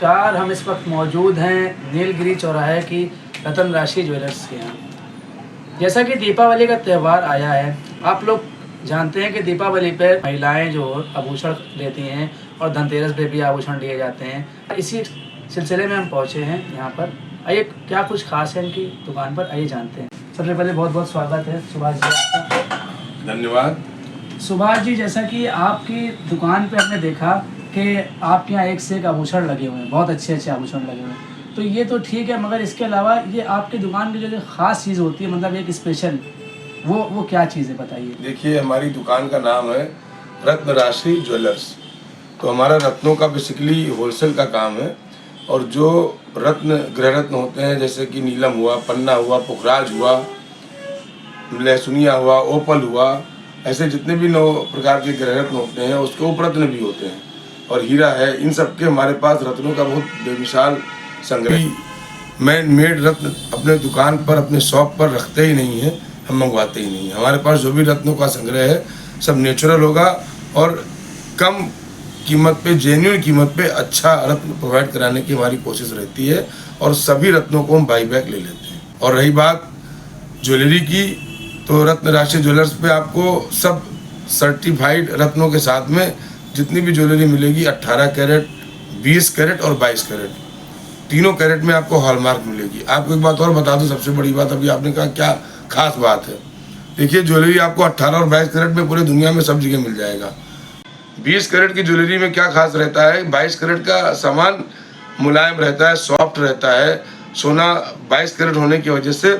नमस्कार। हम इस वक्त मौजूद हैं नीलगिरी चौराहे की रतन राशि ज्वेलर्स के यहाँ। जैसा कि दीपावली का त्यौहार आया है, आप लोग जानते हैं कि दीपावली पर महिलाएं जो आभूषण लेती हैं और धनतेरस पे भी आभूषण लिए जाते हैं। इसी सिलसिले में हम पहुँचे हैं यहाँ पर। आइए, क्या कुछ खास है इनकी दुकान पर, आइए जानते हैं। सबसे पहले बहुत बहुत स्वागत है सुभाष जी आपका। धन्यवाद। सुभाष जी, जैसा कि आपकी दुकान पे हमने देखा कि आपके यहाँ एक से एक आभूषण लगे हुए हैं, बहुत अच्छे अच्छे आभूषण लगे हुए हैं, तो ये तो ठीक है, मगर इसके अलावा ये आपकी दुकान की जो ख़ास चीज़ होती है, मतलब एक स्पेशल, वो क्या चीज़ है, बताइए। देखिए, हमारी दुकान का नाम है रत्न राशि ज्वेलर्स। तो हमारा रत्नों का बेसिकली होलसेल का काम है, और जो रत्न गृह रत्न होते हैं जैसे कि नीलम हुआ, पन्ना हुआ, पुखराज हुआ, लहसुनिया हुआ, ओपल हुआ, ऐसे जितने भी 9 प्रकार के गृह रत्न होते हैं उसके उपरत्न भी होते हैं, और हीरा है। इन सब के हमारे पास रत्नों का बहुत बेमिसाल संग्रह। मैन मेड रत्न अपने दुकान पर, अपने शॉप पर रखते ही नहीं है, हम मंगवाते ही नहीं है। हमारे पास जो भी रत्नों का संग्रह है सब नेचुरल होगा, और कम कीमत पे, जेन्युइन कीमत पे अच्छा रत्न प्रोवाइड कराने की हमारी कोशिश रहती है, और सभी रत्नों को हम बाई बैक ले लेते हैं। और रही बात ज्वेलरी की, तो रत्न राशि ज्वेलर्स पे आपको सब सर्टिफाइड रत्नों के साथ में जितनी भी ज्वेलरी मिलेगी 18 कैरेट, 20 कैरेट और 22 कैरेट, तीनों कैरेट में आपको हॉलमार्क मिलेगी। आपको एक बात और बता दूं, सबसे बड़ी बात, अभी आपने कहा क्या खास बात है। देखिए, ज्वेलरी आपको 18 और 22 कैरेट में पूरी दुनिया में सब जगह मिल जाएगा। 20 कैरेट की ज्वेलरी में क्या खास रहता है, 22 कैरेट का सामान मुलायम रहता है, सॉफ्ट रहता है। सोना 22 कैरेट होने की वजह से,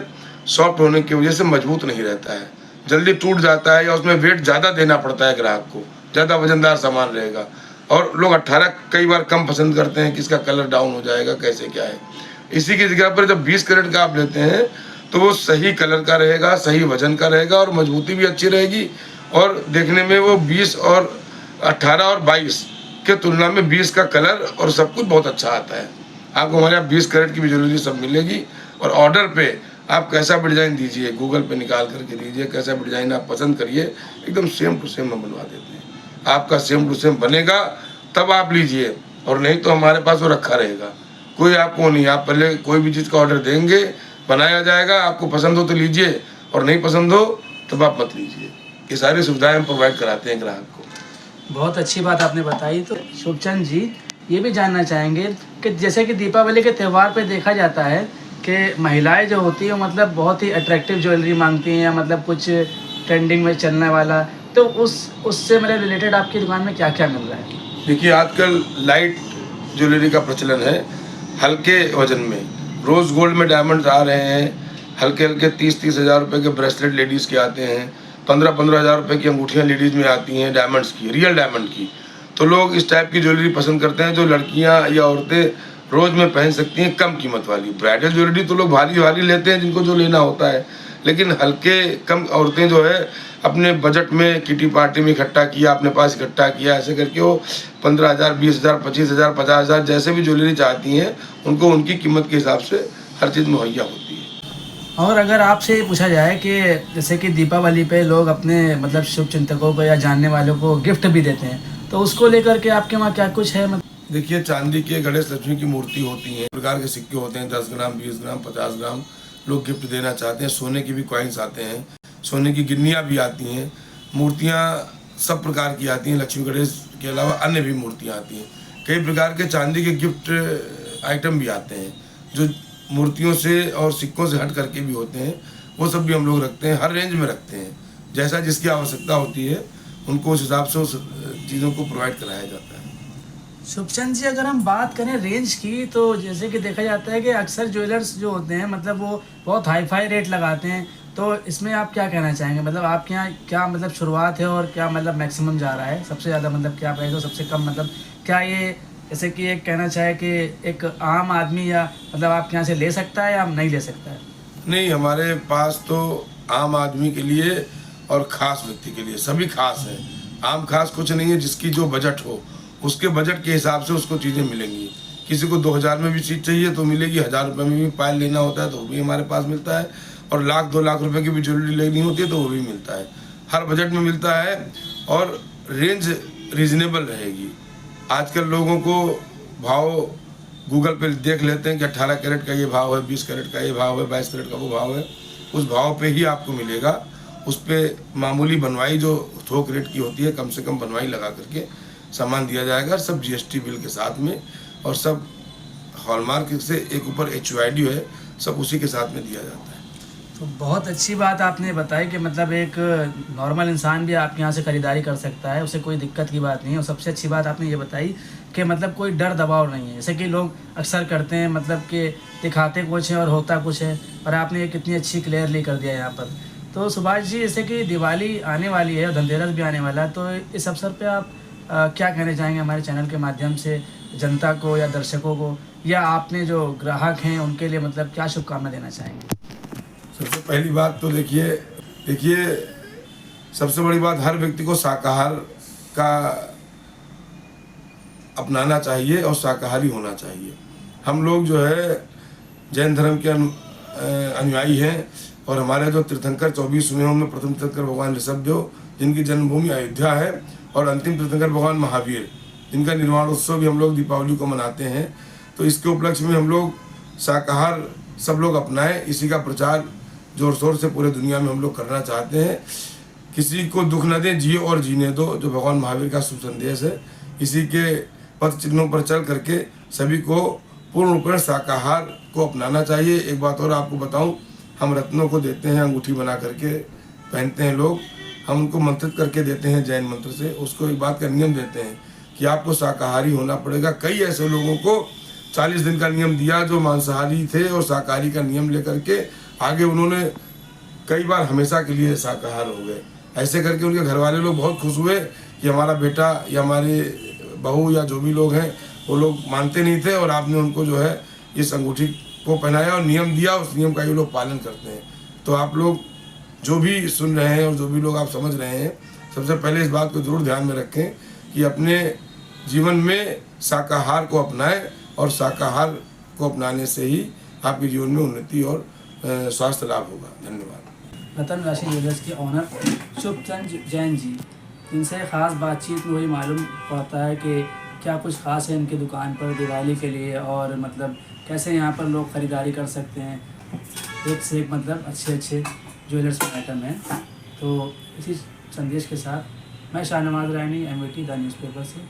सॉफ्ट होने की वजह से मजबूत नहीं रहता है, जल्दी टूट जाता है, या उसमें वेट ज़्यादा देना पड़ता है ग्राहक को, ज़्यादा वजनदार सामान रहेगा। और लोग 18 कई बार कम पसंद करते हैं कि इसका कलर डाउन हो जाएगा, कैसे क्या है। इसी की जगह पर जब 20 कैरेट का आप लेते हैं तो वो सही कलर का रहेगा, सही वजन का रहेगा, और मजबूती भी अच्छी रहेगी, और देखने में वो 20 और 18 और 22 के तुलना में 20 का कलर और सब कुछ बहुत अच्छा आता है। आपको हमारे यहाँ 20 कैरेट की भी ज्वेलरी सब मिलेगी। और ऑर्डर पे आप कैसा भी डिज़ाइन दीजिए, गूगल पे निकाल करके दीजिए, कैसा भी डिज़ाइन आप पसंद करिए, एकदम सेम टू सेम हम बनवा देते हैं। आपका सेम टू सेम बनेगा तब आप लीजिए, और नहीं तो हमारे पास वो रखा रहेगा। कोई आपको नहीं, आप पहले कोई भी चीज़ का ऑर्डर देंगे, बनाया जाएगा, आपको पसंद हो तो लीजिए, और नहीं पसंद हो तब आप मत लीजिए। ये सारी सुविधाएं हम प्रोवाइड कराते हैं ग्राहक को। बहुत अच्छी बात आपने बताई। तो शुभचंद जी, ये भी जानना चाहेंगे कि जैसे कि दीपावली के त्यौहार पे देखा जाता है कि महिलाएं जो होती हैं मतलब बहुत ही अट्रैक्टिव ज्वेलरी मांगती हैं, या मतलब कुछ ट्रेंडिंग में चलने वाला, तो उससे मेरे रिलेटेड आपकी दुकान में क्या क्या मिल रहा है? देखिए, आजकल लाइट ज्वेलरी का प्रचलन है, हल्के वजन में। रोज़ गोल्ड में डायमंड्स आ रहे हैं, हल्के हल्के 30-30 हज़ार रुपये के ब्रेसलेट लेडीज़ के आते हैं, 15-15 हज़ार रुपये की अंगूठियाँ लेडीज़ में आती हैं, डायमंड्स की, रियल डायमंड की। तो लोग इस टाइप की ज्वेलरी पसंद करते हैं, जो लड़कियाँ या औरतें रोज़ में पहन सकती हैं, कम कीमत वाली। ब्राइडल ज्वेलरी तो लोग भारी भारी लेते हैं जिनको जो लेना होता है, लेकिन हल्के कम औरतें जो है अपने बजट में किटी पार्टी में इकट्ठा किया, अपने पास इकट्ठा किया, ऐसे करके वो 15,000, 20,000, 25,000, 50,000 जैसे भी ज्वेलरी चाहती हैं, उनको उनकी कीमत के हिसाब से हर चीज़ मुहैया होती है। और अगर आपसे पूछा जाए कि जैसे कि दीपावली पे लोग अपने मतलब शुभ चिंतकों को या जानने वालों को गिफ्ट भी देते हैं, तो उसको लेकर के आपके वहाँ क्या कुछ है? देखिए, चांदी के गणेश लक्ष्मी की मूर्ति होती है, प्रकार के सिक्के होते हैं, 10 ग्राम, 20 ग्राम, 50 ग्राम लोग गिफ्ट देना चाहते हैं। सोने की भी कॉइन्स आते हैं, सोने की गिन्नियाँ भी आती हैं, मूर्तियाँ सब प्रकार की आती हैं। लक्ष्मी गणेश के अलावा अन्य भी मूर्तियाँ आती हैं। कई प्रकार के चांदी के गिफ्ट आइटम भी आते हैं, जो मूर्तियों से और सिक्कों से हट करके भी होते हैं, वो सब भी हम लोग रखते हैं। हर रेंज में रखते हैं, जैसा जिसकी आवश्यकता होती है उनको उस हिसाब से उस चीज़ों को प्रोवाइड कराया जाता है। शुभचंद जी, अगर हम बात करें रेंज की, तो जैसे कि देखा जाता है कि अक्सर ज्वेलर्स जो होते हैं मतलब वो बहुत हाई फाई रेट लगाते हैं, तो इसमें आप क्या कहना चाहेंगे? मतलब आपके यहाँ क्या मतलब शुरुआत है, और क्या मतलब मैक्सिमम जा रहा है, सबसे ज़्यादा मतलब क्या प्राइस हो, सबसे कम मतलब क्या ये, जैसे कि एक कहना चाहे कि एक आम आदमी या मतलब आपके यहाँ से ले सकता है या नहीं ले सकता है? नहीं, हमारे पास तो आम आदमी के लिए और ख़ास व्यक्ति के लिए सभी खास हैं। आम खास कुछ नहीं है, जिसकी जो बजट हो उसके बजट के हिसाब से उसको चीज़ें मिलेंगी। किसी को 2000 में भी चीज़ चाहिए तो मिलेगी, 1000 रुपये में भी पायल लेना होता है तो वो भी हमारे पास मिलता है, और 1,00,000-2 लाख रुपए की भी ज्वेलरी लेनी होती है तो वो भी मिलता है। हर बजट में मिलता है, और रेंज रीजनेबल रहेगी। आजकल लोगों को भाव गूगल पे देख लेते हैं कि 18 कैरेट का ये भाव है, 20 कैरेट का ये भाव है, 22 कैरेट का वो भाव है, उस भाव पे ही आपको मिलेगा। उस पर मामूली बनवाई जो थोक रेट की होती है, कम से कम बनवाई लगा करके सामान दिया जाएगा, सब GST बिल के साथ में, और सब हॉलमार्क से एक ऊपर HUID है, सब उसी के साथ में दिया जाता है। तो बहुत अच्छी बात आपने बताई कि मतलब एक नॉर्मल इंसान भी आपके यहाँ से ख़रीदारी कर सकता है, उसे कोई दिक्कत की बात नहीं है। और सबसे अच्छी बात आपने ये बताई कि मतलब कोई डर दबाव नहीं है, जैसे कि लोग अक्सर करते हैं, मतलब कि दिखाते कुछ है और होता कुछ है, और आपने ये कितनी अच्छी क्लियरली कर दिया यहाँ पर। तो सुभाष जी, जैसे कि दिवाली आने वाली है और धनतेरस भी आने वाला है, तो इस अवसर पर आप क्या कहना चाहेंगे हमारे चैनल के माध्यम से जनता को या दर्शकों को, या आपने जो ग्राहक हैं उनके लिए मतलब क्या शुभकामना देना चाहेंगे? सबसे पहली बात तो देखिए सबसे बड़ी बात, हर व्यक्ति को शाकाहार का अपनाना चाहिए और शाकाहारी होना चाहिए। हम लोग जो है जैन धर्म के अनुयायी हैं, और हमारे जो तीर्थंकर 24 हुए हैं उनमें प्रथम तीर्थंकर भगवान ऋषभदेव, जिनकी जन्मभूमि अयोध्या है, और अंतिम तीर्थंकर भगवान महावीर, जिनका निर्वाण उत्सव भी हम लोग दीपावली को मनाते हैं। तो इसके उपलक्ष्य में हम लोग शाकाहार सब लोग अपनाएं, इसी का प्रचार जोर शोर से पूरे दुनिया में हम लोग करना चाहते हैं। किसी को दुख न दें, जिए और जीने दो, जो भगवान महावीर का शुभ संदेश है। इसी के पथ चिन्हों पर चल करके सभी को पूर्ण रूप में शाकाहार को अपनाना चाहिए। एक बात और आपको बताऊं, हम रत्नों को देते हैं, अंगूठी बना करके पहनते हैं लोग, हम उनको मंत्रित करके देते हैं जैन मंत्र से। उसको एक बात का नियम देते हैं कि आपको शाकाहारी होना पड़ेगा। कई ऐसे लोगों को 40 दिन का नियम दिया जो मांसाहारी थे, और शाकाहारी का नियम लेकर के आगे उन्होंने कई बार हमेशा के लिए शाकाहार हो गए। ऐसे करके उनके घर वाले लोग बहुत खुश हुए कि हमारा बेटा या हमारे बहू या जो भी लोग हैं वो लोग मानते नहीं थे, और आपने उनको जो है इस अंगूठी को पहनाया और नियम दिया, उस नियम का ये लोग पालन करते हैं। तो आप लोग जो भी सुन रहे हैं और जो भी लोग आप समझ रहे हैं, सबसे पहले इस बात को जरूर ध्यान में रखें कि अपने जीवन में शाकाहार को अपनाएं, और शाकाहार को अपनाने से ही आपके जीवन में उन्नति और स्वास्थ्य लाभ होगा। धन्यवाद। रतन राशि ज्वेलर्स के ऑनर शुभचंद जैन जी, इनसे ख़ास बातचीत में वही मालूम पड़ता है कि क्या कुछ ख़ास है इनकी दुकान पर दिवाली के लिए, और मतलब कैसे यहाँ पर लोग ख़रीदारी कर सकते हैं। एक से एक मतलब अच्छे ज्वेलर्स के आइटम हैं। तो इसी संदेश के साथ मैं शाहनवाज रानी, MVT द न्यूज़पेपर से।